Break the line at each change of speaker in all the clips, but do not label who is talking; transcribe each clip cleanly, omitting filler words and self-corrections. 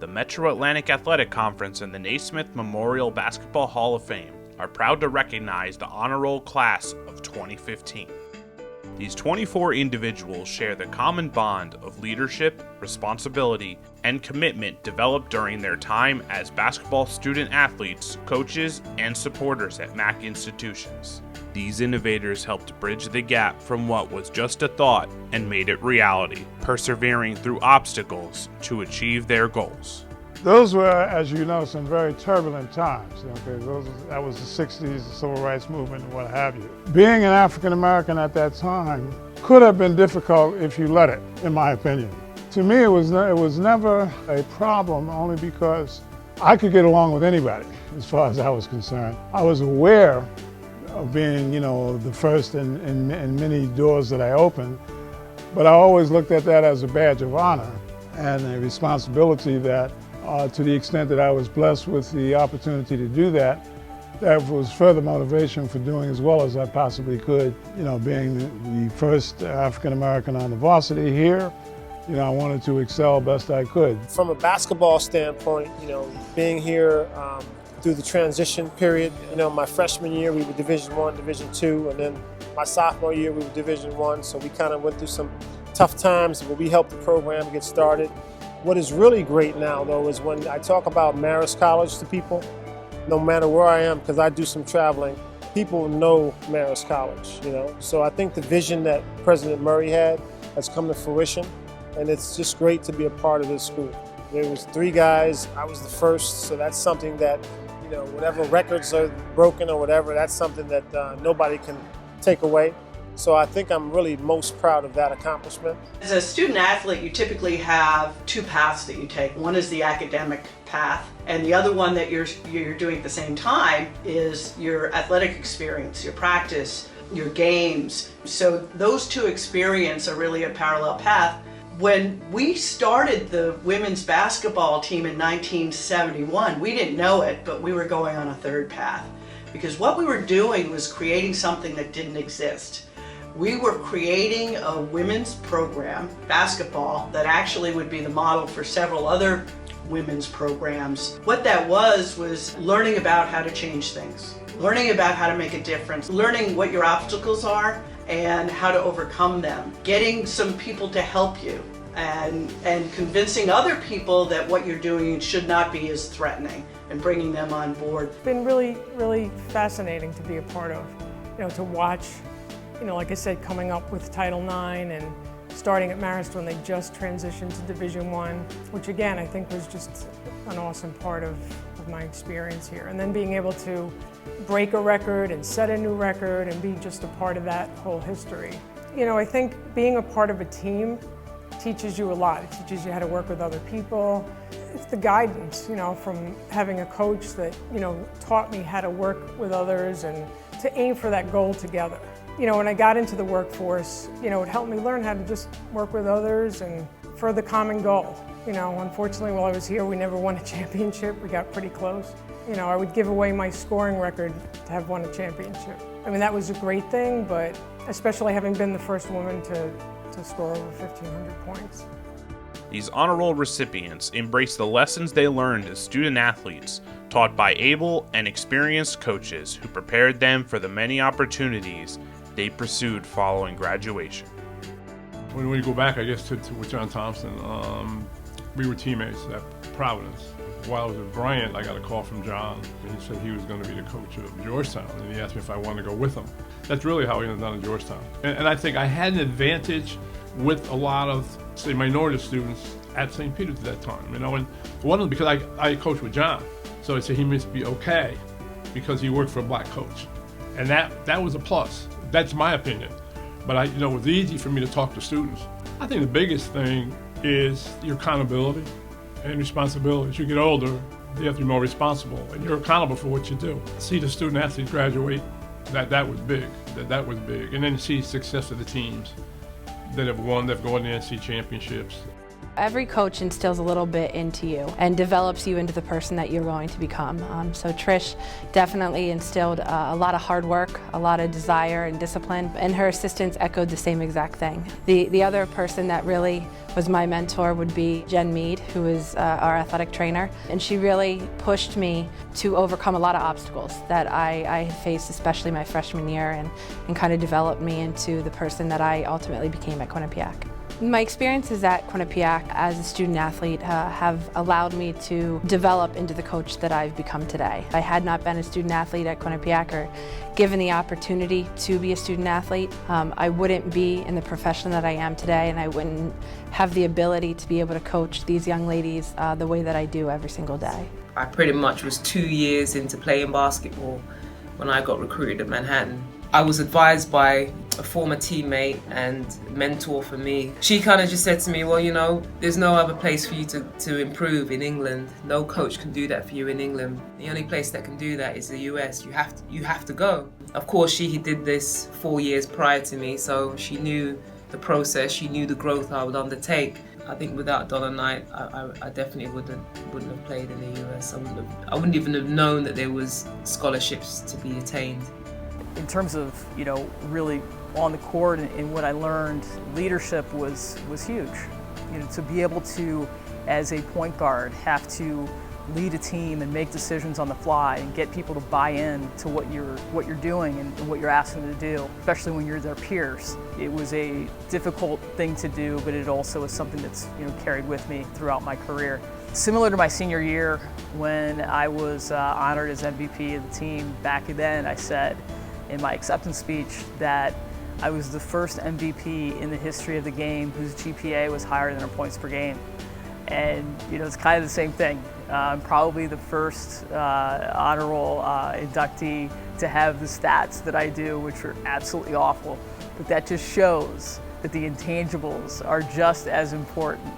The Metro Atlantic Athletic Conference and the Naismith Memorial Basketball Hall of Fame are proud to recognize the Honor Roll class of 2015. These 24 individuals share the common bond of leadership, responsibility, and commitment developed during their time as basketball student athletes, coaches, and supporters at MAAC institutions. These innovators helped bridge the gap from what was just a thought and made it reality, persevering through obstacles to achieve their goals.
Those were, as you know, some very turbulent times. Okay, that was the 60s, the Civil Rights Movement, and what have you. Being an African American at that time could have been difficult if you let it, in my opinion. To me, it was never a problem, only because I could get along with anybody, as far as I was concerned. I was aware of being, the first in many doors that I opened, but I always looked at that as a badge of honor and a responsibility that, to the extent that I was blessed with the opportunity to do that, that was further motivation for doing as well as I possibly could. Being the first African American on the varsity here, I wanted to excel best I could.
From a basketball standpoint, being here through the transition period, my freshman year we were Division I, Division II, and then my sophomore year we were Division I, so we kind of went through some tough times, but we helped the program get started. What is really great now, though, is when I talk about Marist College to people, no matter where I am, because I do some traveling, people know Marist College, So I think the vision that President Murray had has come to fruition, and it's just great to be a part of this school. There was 3 guys, I was the first, so that's something that, whatever records are broken or whatever, that's something that nobody can take away. So I think I'm really most proud of that accomplishment.
As a student athlete, you typically have 2 paths that you take. One is the academic path, and the other one that you're doing at the same time is your athletic experience, your practice, your games. So those 2 experiences are really a parallel path. When we started the women's basketball team in 1971, we didn't know it, but we were going on a 3rd path. Because what we were doing was creating something that didn't exist. We were creating a women's program, basketball, that actually would be the model for several other women's programs. What that was learning about how to change things, learning about how to make a difference, learning what your obstacles are and how to overcome them, getting some people to help you, and convincing other people that what you're doing should not be as threatening, and bringing them on board.
It's been really, really fascinating to be a part of, to watch, like I said, coming up with Title IX and starting at Marist when they just transitioned to Division I, which again, I think was just an awesome part of my experience here. And then being able to break a record and set a new record and be just a part of that whole history. I think being a part of a team teaches you a lot. It teaches you how to work with other people. It's the guidance, from having a coach that, taught me how to work with others and to aim for that goal together. When I got into the workforce, it helped me learn how to just work with others and for the common goal. Unfortunately, while I was here, we never won a championship. We got pretty close. I would give away my scoring record to have won a championship. I mean, that was a great thing, but especially having been the first woman to score over 1,500 points.
These Honor Roll recipients embrace the lessons they learned as student athletes, taught by able and experienced coaches who prepared them for the many opportunities they pursued following graduation.
When we go back, I guess, with John Thompson, we were teammates at Providence. While I was at Bryant, I got a call from John. He said he was going to be the coach of Georgetown, and he asked me if I wanted to go with him. That's really how he ended up in Georgetown. And I think I had an advantage with a lot of, say, minority students at St. Peter's at that time. And one of them, because I coached with John, so I said he must be okay because he worked for a black coach. And that was a plus. That's my opinion. But it was easy for me to talk to students. I think the biggest thing is your accountability and responsibility. As you get older, you have to be more responsible, and you're accountable for what you do. See the student athletes graduate, that was big. That was big. And then see success of the teams that have won, that have gone to NC championships.
Every coach instills a little bit into you and develops you into the person that you're going to become. So Trish definitely instilled a lot of hard work, a lot of desire and discipline, and her assistants echoed the same exact thing. The other person that really was my mentor would be Jen Mead, who is our athletic trainer, and she really pushed me to overcome a lot of obstacles that I had faced, especially my freshman year, and kind of developed me into the person that I ultimately became at Quinnipiac. My experiences at Quinnipiac as a student athlete have allowed me to develop into the coach that I've become today. If I had not been a student athlete at Quinnipiac or given the opportunity to be a student athlete, I wouldn't be in the profession that I am today, and I wouldn't have the ability to be able to coach these young ladies the way that I do every single day.
I pretty much was 2 years into playing basketball when I got recruited at Manhattan. I was advised by a former teammate and mentor for me. She kind of just said to me, well, you know, there's no other place for you to improve in England. No coach can do that for you in England. The only place that can do that is the US. You have to go. Of course, she did this 4 years prior to me, so she knew the process, she knew the growth I would undertake. I think without Donna Knight, I definitely wouldn't have played in the US. I wouldn't even have known that there was scholarships to be attained.
In terms of, you know, really on the court and what I learned, leadership was huge. You know, to be able to, as a point guard, have to lead a team and make decisions on the fly and get people to buy in to what you're doing and what you're asking them to do, especially when you're their peers. It was a difficult thing to do, but it also is something that's, you know, carried with me throughout my career. Similar to my senior year, when I was honored as MVP of the team, back then I said in my acceptance speech that I was the first MVP in the history of the game whose GPA was higher than her points per game. And, you know, it's kind of the same thing. I'm probably the first honor roll inductee to have the stats that I do, which are absolutely awful. But that just shows that the intangibles are just as important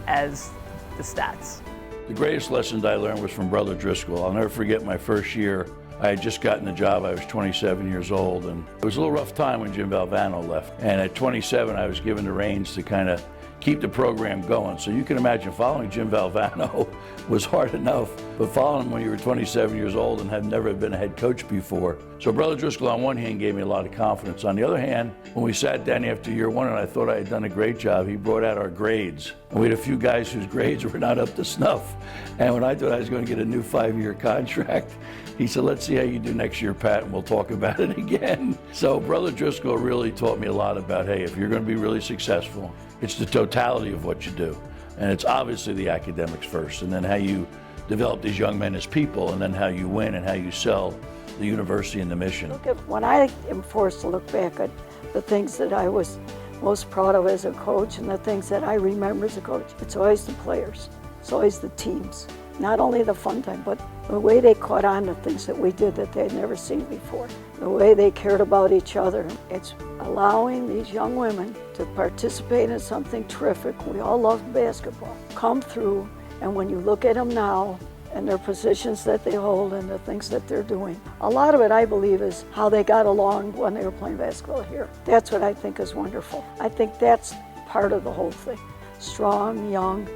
as the stats.
The greatest lessons I learned was from Brother Driscoll. I'll never forget my first year. I had just gotten the job. I was 27 years old, and it was a little rough time when Jim Valvano left. And at 27, I was given the reins to kind of keep the program going. So you can imagine following Jim Valvano was hard enough, but following him when you were 27 years old and had never been a head coach before. So Brother Driscoll on one hand gave me a lot of confidence. On the other hand, when we sat down after year one and I thought I had done a great job, he brought out our grades. And we had a few guys whose grades were not up to snuff. And when I thought I was going to get a new 5-year contract, he said, let's see how you do next year, Pat, and we'll talk about it again. So Brother Driscoll really taught me a lot about, hey, if you're going to be really successful, it's the totality of what you do. And it's obviously the academics first, and then how you develop these young men as people, and then how you win and how you sell the university and the mission.
When I am forced to look back at the things that I was most proud of as a coach and the things that I remember as a coach, it's always the players, it's always the teams. Not only the fun time, but the way they caught on to things that we did that they'd never seen before. The way they cared about each other. It's allowing these young women to participate in something terrific. We all love basketball. Come through, and when you look at them now and their positions that they hold and the things that they're doing, a lot of it, I believe, is how they got along when they were playing basketball here. That's what I think is wonderful. I think that's part of the whole thing. Strong, young,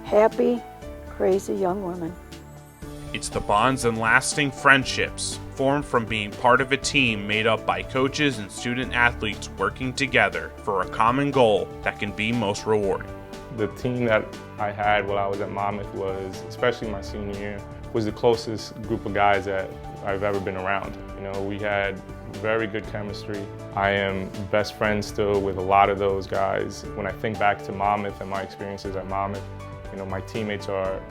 happy, crazy young women.
It's the bonds and lasting friendships formed from being part of a team made up by coaches and student athletes working together for a common goal that can be most rewarding.
The team that I had while I was at Monmouth was, especially my senior year, was the closest group of guys that I've ever been around. You know, we had very good chemistry. I am best friends still with a lot of those guys. When I think back to Monmouth and my experiences at Monmouth, you know, my teammates are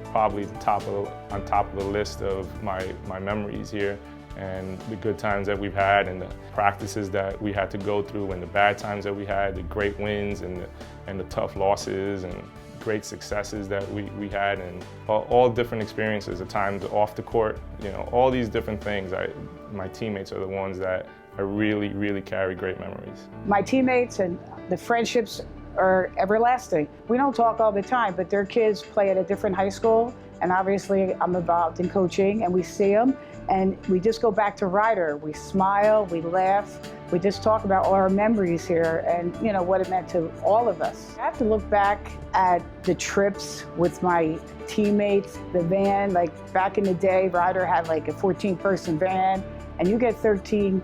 probably on top of the list of my memories here, and the good times that we've had and the practices that we had to go through and the bad times that we had, the great wins and the tough losses and great successes that we had, and all different experiences at times off the court, you know, all these different things. My teammates are the ones that I really carry great memories.
My teammates and the friendships are everlasting. We don't talk all the time, but their kids play at a different high school, and obviously I'm involved in coaching, and we see them, and we just go back to Ryder. We smile, we laugh, we just talk about all our memories here and, you know, what it meant to all of us. I have to look back at the trips with my teammates, the van. Like back in the day, Ryder had like a 14-person van, and you get 13,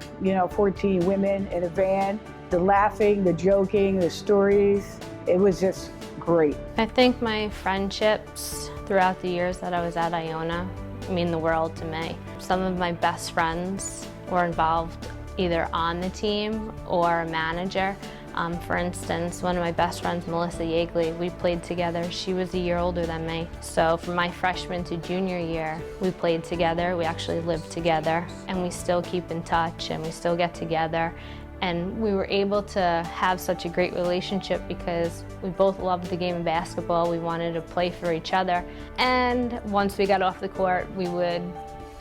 14 women in a van. The laughing, the joking, the stories, it was just great.
I think my friendships throughout the years that I was at Iona mean the world to me. Some of my best friends were involved either on the team or a manager. For instance, one of my best friends, Melissa Yeagley, we played together. She was a year older than me. So from my freshman to junior year, we played together. We actually lived together, and we still keep in touch, and we still get together. And we were able to have such a great relationship because we both loved the game of basketball. We wanted to play for each other. And once we got off the court, we would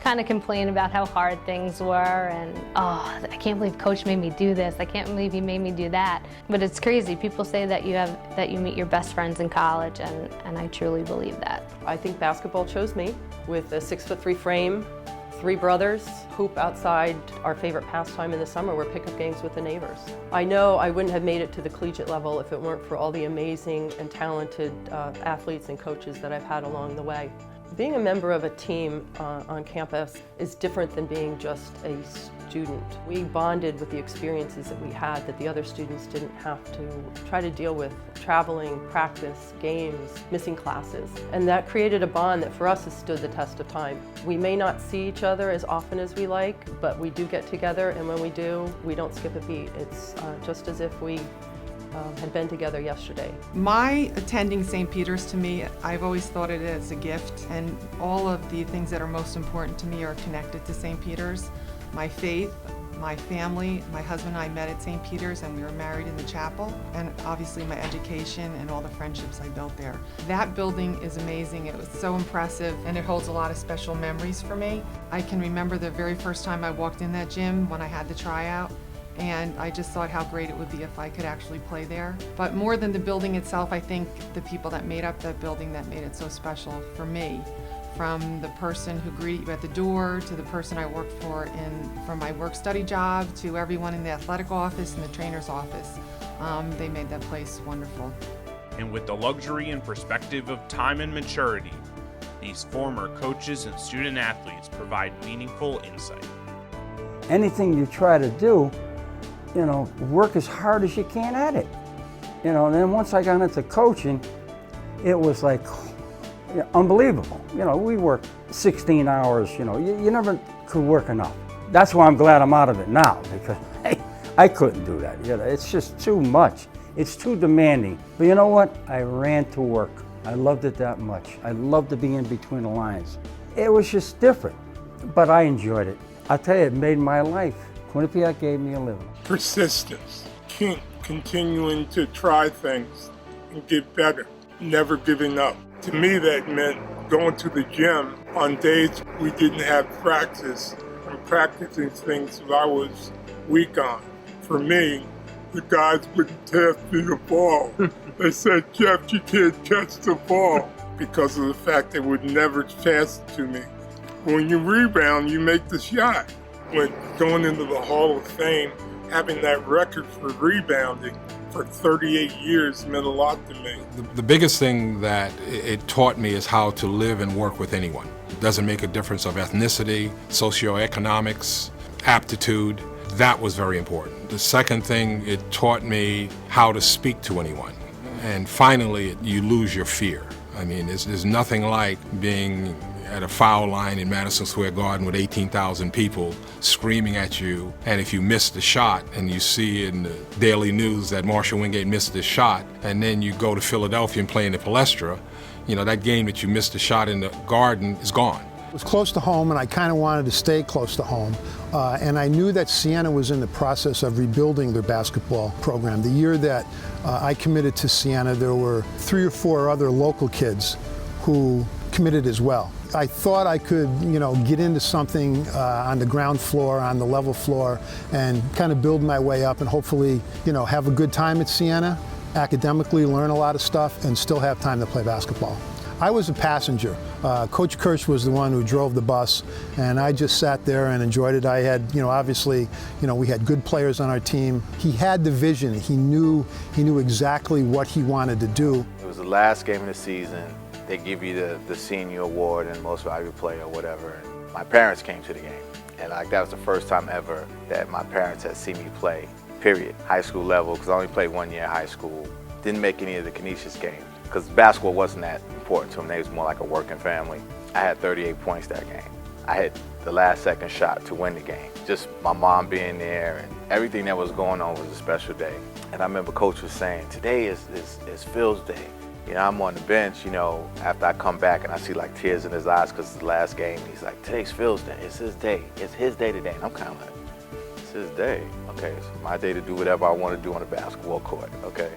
kind of complain about how hard things were and, oh, I can't believe coach made me do this. I can't believe he made me do that. But it's crazy. People say that you meet your best friends in college, and I truly believe that.
I think basketball chose me with a 6'3" frame, 3 brothers, hoop outside. Our favorite pastime in the summer were pickup games with the neighbors. I know I wouldn't have made it to the collegiate level if it weren't for all the amazing and talented athletes and coaches that I've had along the way. Being a member of a team on campus is different than being just a student. We bonded with the experiences that we had that the other students didn't have to try to deal with: traveling, practice, games, missing classes. And that created a bond that for us has stood the test of time. We may not see each other as often as we like, but we do get together, and when we do, we don't skip a beat. It's just as if we had been together yesterday.
My attending St. Peter's, to me, I've always thought it as a gift, and all of the things that are most important to me are connected to St. Peter's. My faith, my family, my husband and I met at St. Peter's, and we were married in the chapel, and obviously my education and all the friendships I built there. That building is amazing. It was so impressive, and it holds a lot of special memories for me. I can remember the very first time I walked in that gym when I had the tryout, and I just thought how great it would be if I could actually play there. But more than the building itself, I think the people that made up that building that made it so special for me. From the person who greeted you at the door, to the person I worked for from my work-study job, to everyone in the athletic office and the trainer's office. They made that place wonderful.
And with the luxury and perspective of time and maturity, these former coaches and student athletes provide meaningful insight.
Anything you try to do, work as hard as you can at it. And then once I got into coaching, it was like unbelievable. We worked 16 hours, you never could work enough. That's why I'm glad I'm out of it now, because I couldn't do that. It's just too much. It's too demanding. But you know what? I ran to work. I loved it that much. I loved to be in between the lines. It was just different, but I enjoyed it. I'll tell you, it made my life. Quinnipiac gave me a living.
Persistence, continuing to try things and get better, never giving up. To me, that meant going to the gym on days we didn't have practice and practicing things that I was weak on. For me, the guys wouldn't pass me the ball. They said, "Jeff, you can't catch the ball," because of the fact they would never pass it to me. When you rebound, you make the shot. When going into the Hall of Fame, having that record for rebounding for 38 years meant a lot to me.
The biggest thing that it taught me is how to live and work with anyone. It doesn't make a difference of ethnicity, socioeconomics, aptitude. That was very important. The second thing, it taught me how to speak to anyone. And finally, you lose your fear. I mean, there's nothing like being at a foul line in Madison Square Garden with 18,000 people screaming at you, and if you miss the shot and you see in the Daily News that Marshall Wingate missed this shot, and then you go to Philadelphia and play in the Palestra, that game that you missed the shot in the Garden is gone.
It was close to home, and I kind of wanted to stay close to home. And I knew that Siena was in the process of rebuilding their basketball program. The year that I committed to Siena, there were 3 or 4 other local kids who committed as well. I thought I could, get into something on the ground floor, on the level floor, and kind of build my way up and hopefully, have a good time at Siena, academically learn a lot of stuff, and still have time to play basketball. I was a passenger. Coach Kirsch was the one who drove the bus, and I just sat there and enjoyed it. I had, obviously, we had good players on our team. He had the vision. He knew exactly what he wanted to do.
It was the last game of the season. They give you the senior award and most valuable player or whatever. And my parents came to the game, and that was the first time ever that my parents had seen me play, period. High school level, because I only played 1 year in high school. Didn't make any of the Canisius games, because basketball wasn't that important to them. They was more like a working family. I had 38 points that game. I hit the last second shot to win the game. Just my mom being there and everything that was going on was a special day. And I remember Coach was saying, today is Phil's day. I'm on the bench, after I come back and I see like tears in his eyes because it's the last game. He's like, today's Phil's day. It's his day. It's his day today. And I'm kind of like, it's his day. Okay, it's my day to do whatever I want to do on the basketball court. Okay.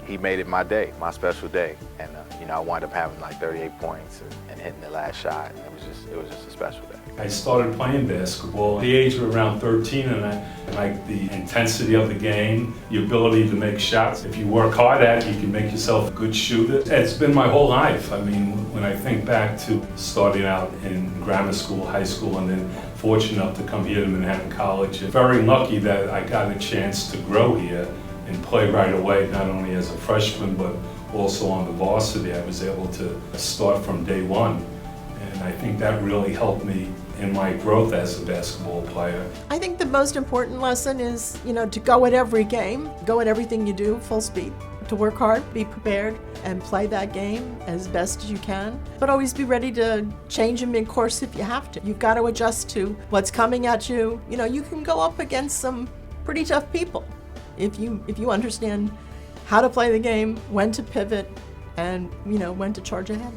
He made it my day, my special day, and I wound up having like 38 points and hitting the last shot. And it was just a special day.
I started playing basketball at the age of around 13, and I like the intensity of the game, the ability to make shots. If you work hard at it, you can make yourself a good shooter. It's been my whole life. I mean, when I think back to starting out in grammar school, high school, and then fortunate enough to come here to Manhattan College, very lucky that I got a chance to grow here and play right away, not only as a freshman, but also on the varsity. I was able to start from day one, and I think that really helped me in my growth as a basketball player.
I think the most important lesson is, to go at every game, go at everything you do, full speed. To work hard, be prepared, and play that game as best as you can. But always be ready to change in mid-course if you have to. You've got to adjust to what's coming at you. You can go up against some pretty tough people if you understand how to play the game, when to pivot, and when to charge ahead.